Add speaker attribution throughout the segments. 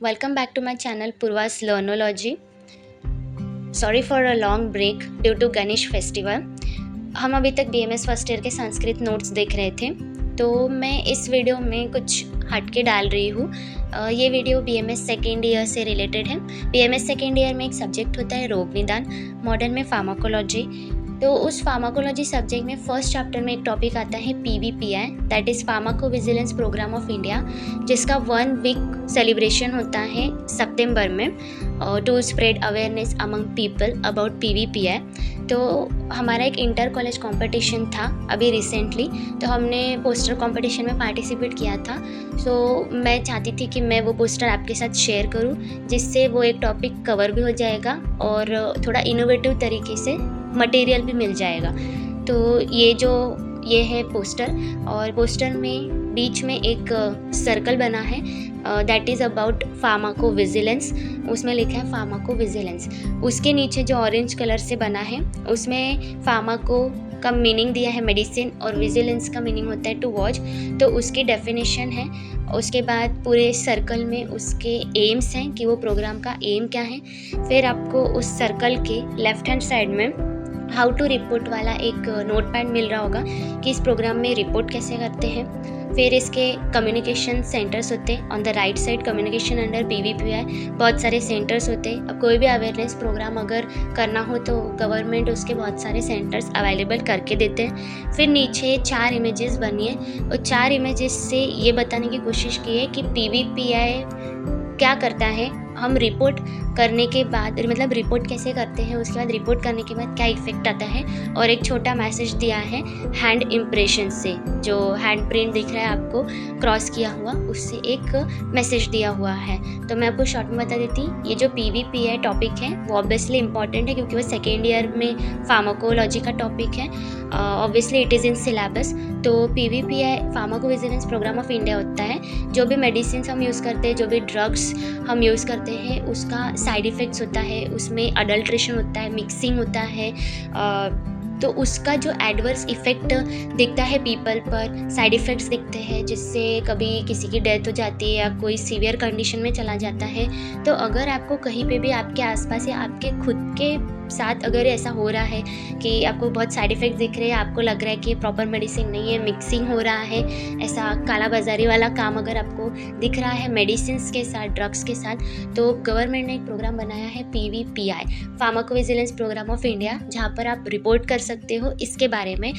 Speaker 1: Welcome back to my channel Purva's Learnology. Sorry for a long break due to Ganesh Festival. हम अभी तक BMS first year के Sanskrit notes देख रहे थे, तो मैं इस वीडियो में कुछ हटके डाल रही हूँ। ये वीडियो BMS सेकेंड ईयर से रिलेटेड है। BMS सेकेंड ईयर में एक सब्जेक्ट होता है रोग निदान, मॉडर्न में फार्माकोलॉजी। तो उस फार्माकोलॉजी सब्जेक्ट में फर्स्ट चैप्टर में एक टॉपिक आता है PVPI, that is pharmacovigilance programme of India, जिसका 1 वीक सेलिब्रेशन होता है सितंबर में to spread awareness among people about PVPI। तो हमारा एक इंटर कॉलेज कंपटीशन था अभी रिसेंटली, तो हमने पोस्टर कंपटीशन में पार्टिसिपेट किया था। सो मैं चाहती थी कि मैं वो पोस्टर आपके साथ शेयर करूं, जिससे वो एक टॉपिक कवर भी हो जाएगा और थोड़ा इनोवेटिव तरीके से मटेरियल भी मिल जाएगा। तो ये है पोस्टर, और पोस्टर में बीच में एक सर्कल बना है, दैट इज़ अबाउट फार्माकोविजिलेंस। उसमें लिखा है फार्माकोविजिलेंस। उसके नीचे जो ऑरेंज कलर से बना है उसमें फार्माको का मीनिंग दिया है मेडिसिन, और विजिलेंस का मीनिंग होता है टू वॉच। तो उसकी डेफिनेशन है। उसके बाद पूरे सर्कल में उसके एम्स हैं कि वो प्रोग्राम का एम क्या है। फिर आपको उस सर्कल के लेफ्ट हैंड साइड में हाउ टू रिपोर्ट वाला एक नोट पैड मिल रहा होगा कि इस प्रोग्राम में रिपोर्ट कैसे करते हैं। फिर इसके कम्युनिकेशन सेंटर्स होते हैं on the right side, communication under PVPI बहुत सारे सेंटर्स होते हैं। अब कोई भी अवेयरनेस प्रोग्राम अगर करना हो तो गवर्नमेंट उसके बहुत सारे सेंटर्स अवेलेबल करके देते हैं। फिर नीचे 4 इमेजेस बनी है, और 4 इमेजेस से ये बताने की कोशिश की है कि PVPI क्या करता है। हम रिपोर्ट करने के बाद मतलब रिपोर्ट कैसे करते हैं, उसके बाद रिपोर्ट करने के बाद क्या इफेक्ट आता है, और एक छोटा मैसेज दिया है हैंड इम्प्रेशन से। जो हैंड प्रिंट दिख रहा है आपको क्रॉस किया हुआ, उससे एक मैसेज दिया हुआ है। तो मैं आपको शॉर्ट में बता देती, ये जो PVPI टॉपिक है वो ऑब्वियसली इंपॉर्टेंट है क्योंकि वो सेकेंड ईयर में फार्माकोलॉजी का टॉपिक है। Obviously it is in syllabus. तो PVPI pharmacovigilance programme of India होता है। जो भी मेडिसिन हम यूज़ करते हैं, जो भी ड्रग्स हम यूज़ करते हैं, उसका साइड इफ़ेक्ट्स होता है, उसमें अडल्ट्रेशन होता है, मिक्सिंग होता है, तो उसका जो एडवर्स इफ़ेक्ट दिखता है पीपल पर, साइड इफ़ेक्ट्स दिखते हैं, जिससे कभी किसी की डेथ हो जाती है या कोई सीवियर कंडीशन में चला जाता है। तो अगर आपको कहीं पे भी आपके आसपास या आपके खुद के साथ अगर ऐसा हो रहा है कि आपको बहुत साइड इफ़ेक्ट दिख रहे हैं, आपको लग रहा है कि प्रॉपर मेडिसिन नहीं है, मिक्सिंग हो रहा है, ऐसा काला बाजारी वाला काम अगर आपको दिख रहा है मेडिसिन के साथ, ड्रग्स के साथ, तो गवर्नमेंट ने एक प्रोग्राम बनाया है PVPI, pharmacovigilance programme of India, जहाँ पर आप रिपोर्ट कर सकते हो इसके बारे में।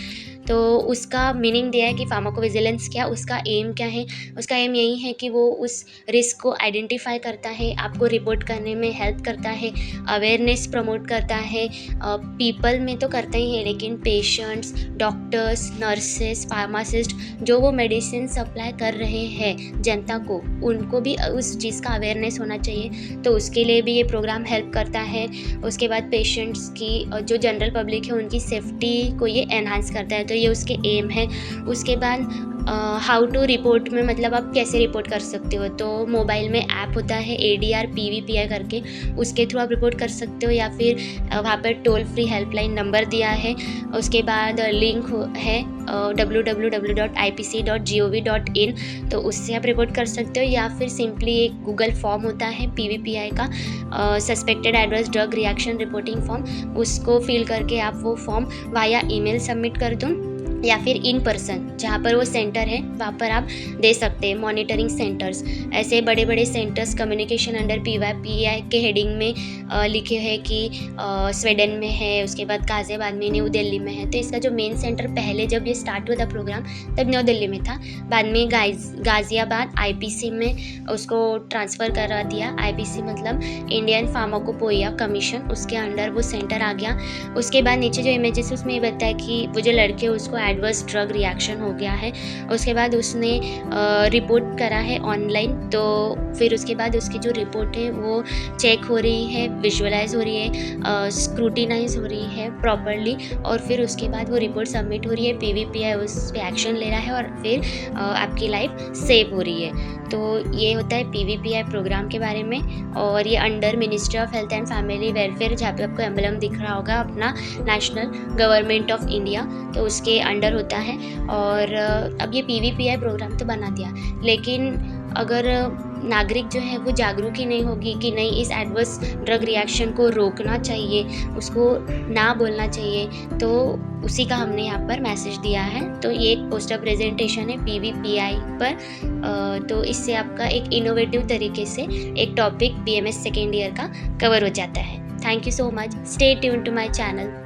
Speaker 1: तो उसका मीनिंग दिया है कि फार्माकोविजिलेंस क्या, उसका एम क्या है। उसका एम यही है कि वो उस रिस्क को आइडेंटिफाई करता है, आपको रिपोर्ट करने में हेल्प करता है, अवेयरनेस प्रमोट करता है। पीपल में तो करता ही है, लेकिन पेशेंट्स, डॉक्टर्स, नर्सेस, फार्मासिस्ट जो वो मेडिसिन सप्लाई कर रहे हैं जनता को, उनको भी उस चीज़ का अवेयरनेस होना चाहिए। तो उसके लिए भी ये प्रोग्राम हेल्प करता है। उसके बाद पेशेंट्स की, जो जनरल पब्लिक है, उनकी सेफ्टी को ये एनहांस करता है। तो ये उसके एम है। उसके बाद हाउ टू रिपोर्ट में मतलब आप कैसे रिपोर्ट कर सकते हो, तो मोबाइल में ऐप होता है ADR PVPI करके, उसके थ्रू आप रिपोर्ट कर सकते हो, या फिर वहाँ पर टोल फ्री हेल्पलाइन नंबर दिया है। उसके बाद लिंक है www.ipc.gov.in, तो उससे आप रिपोर्ट कर सकते हो, या फिर सिंपली एक गूगल फॉर्म होता है PVPI का, suspected adverse drug reaction reporting form, उसको फिल करके आप वो फॉर्म वाया ईमेल सबमिट कर दो, या फिर इन पर्सन जहाँ पर वो सेंटर है वहाँ पर आप दे सकते हैं। मॉनिटरिंग सेंटर्स, ऐसे बड़े बड़े सेंटर्स कम्युनिकेशन अंडर PVPI के हेडिंग में लिखे हैं कि स्वीडन में है, उसके बाद गाज़ियाबाद में, न्यू दिल्ली में है। तो इसका जो मेन सेंटर पहले जब ये स्टार्ट हुआ था प्रोग्राम तब न्यू दिल्ली में था, बाद में गाज़ियाबाद IPC में उसको ट्रांसफ़र करा दिया। IPC मतलब इंडियन फार्माकोपोइया कमीशन, उसके अंडर वो सेंटर आ गया। उसके बाद नीचे जो इमेजेस उसमें ये बताया कि वो जो लड़के उसको एडवर्स ड्रग रिएक्शन हो गया है, उसके बाद उसने रिपोर्ट करा है ऑनलाइन। तो फिर उसके बाद उसकी जो रिपोर्ट है वो चेक हो रही है, विजुअलाइज हो रही है, स्क्रूटिनाइज हो रही है प्रॉपरली, और फिर उसके बाद वो रिपोर्ट सबमिट हो रही है। PVPI उस पर एक्शन ले रहा है और फिर आपकी लाइफ सेव हो रही है। तो ये होता है PVPI प्रोग्राम के बारे में, और ये under ministry of health and family welfare, जहाँ पे आपको एम्बलम दिख रहा होगा अपना, नेशनल गवर्नमेंट ऑफ इंडिया, तो उसके अंडर होता है। और अब ये PVPI प्रोग्राम तो बना दिया, लेकिन अगर नागरिक जो है वो जागरूक ही नहीं होगी कि नहीं इस एडवर्स ड्रग रिएक्शन को रोकना चाहिए, उसको ना बोलना चाहिए, तो उसी का हमने यहाँ पर मैसेज दिया है। तो ये एक पोस्टर प्रेजेंटेशन है PVPI पर। तो इससे आपका एक इनोवेटिव तरीके से एक टॉपिक BMS सेकेंड ईयर का कवर हो जाता है। Thank you so much. Stay tune to my channel.